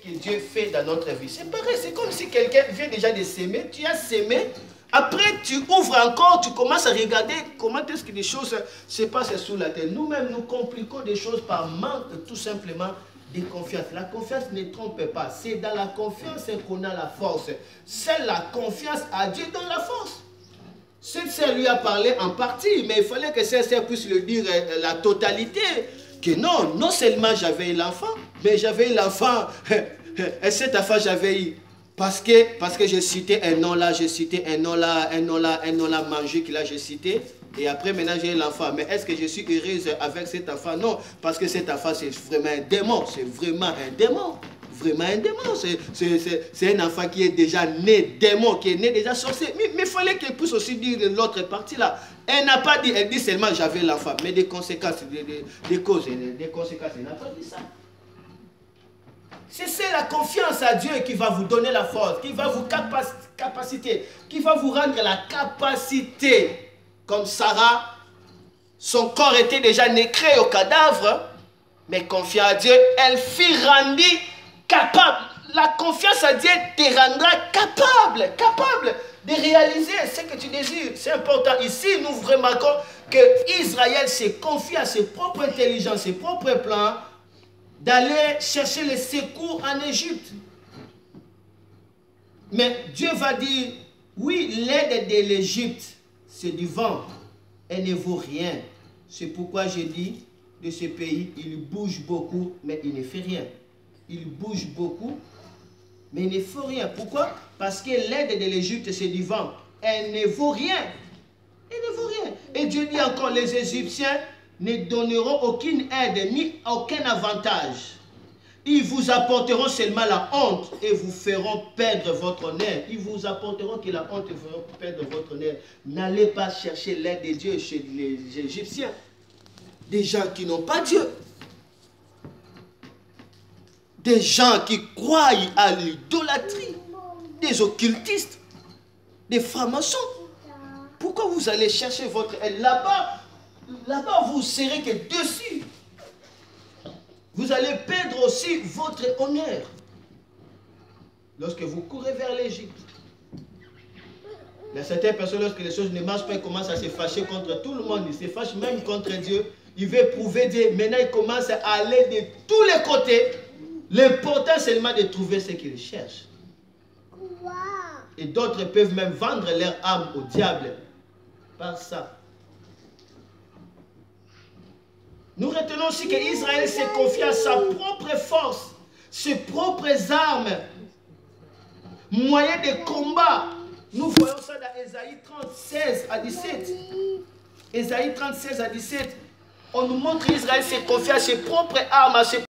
que Dieu fait dans notre vie. C'est pareil, c'est comme si quelqu'un vient déjà de s'aimer, tu as s'aimé, après tu ouvres encore, tu commences à regarder comment est-ce que les choses se passent sous la terre. Nous-mêmes, nous compliquons des choses par manque tout simplement de confiance. La confiance ne trompe pas, c'est dans la confiance qu'on a la force. C'est la confiance à Dieu dans la force. Cette sœur lui a parlé en partie, mais il fallait que cette sœur puisse lui dire la totalité. Que non, non seulement j'avais eu l'enfant, mais j'avais eu l'enfant, et cette affaire j'avais eu. Parce que j'ai cité un nom là, j'ai cité un nom là, magique là, j'ai cité. Et après maintenant j'ai eu l'enfant. Mais est-ce que je suis heureuse avec cet enfant? Non, parce que cet enfant c'est vraiment un démon, c'est vraiment un démon. Vraiment un démon, c'est un enfant qui est déjà né démon, qui est né déjà sorcier. Mais il fallait qu'elle puisse aussi dire l'autre partie là. Elle n'a pas dit, elle dit seulement j'avais l'enfant, mais des conséquences, des causes, des conséquences, elle n'a pas dit ça. C'est la confiance à Dieu qui va vous donner la force, qui va vous capaciter, qui va vous rendre la capacité. Comme Sarah, son corps était déjà nécré au cadavre, mais confiant à Dieu, elle fut rendue capable. La confiance à Dieu te rendra capable de réaliser ce que tu désires. C'est important. Ici, nous remarquons que Israël s'est confié à ses propres intelligences, ses propres plans, d'aller chercher les secours en Égypte. Mais Dieu va dire, oui, l'aide de l'Égypte, c'est du vent. Elle ne vaut rien. C'est pourquoi je dis, de ce pays, il bouge beaucoup, mais il ne fait rien. Il bouge beaucoup, mais il ne fait rien. Pourquoi? Parce que l'aide de l'Égypte, c'est du vent. Elle ne vaut rien. Elle ne vaut rien. Et Dieu dit encore, les Égyptiens ne donneront aucune aide, ni aucun avantage. Ils vous apporteront seulement la honte et vous feront perdre votre honneur. Ils vous apporteront que la honte et vous feront perdre votre honneur. N'allez pas chercher l'aide de Dieu chez les Égyptiens. Des gens qui n'ont pas Dieu. Des gens qui croient à l'idolâtrie. Des occultistes. Des francs-maçons. Pourquoi vous allez chercher votre aide là-bas? Là-bas, vous serez que dessus. Vous allez perdre aussi votre honneur. Lorsque vous courez vers l'Égypte. Il y a certaines personnes, lorsque les choses ne marchent pas, ils commencent à se fâcher contre tout le monde. Ils se fâchent même contre Dieu. Il veut prouver Dieu. Maintenant, ils commencent à aller de tous les côtés. L'important, c'est seulement de trouver ce qu'ils cherchent. Et d'autres peuvent même vendre leur âme au diable. Par ça. Nous retenons aussi qu'Israël s'est confié à sa propre force, ses propres armes, moyens de combat. Nous voyons ça dans Ésaïe 36 à 17. Ésaïe 36 à 17. On nous montre qu'Israël s'est confié à ses propres armes, à ses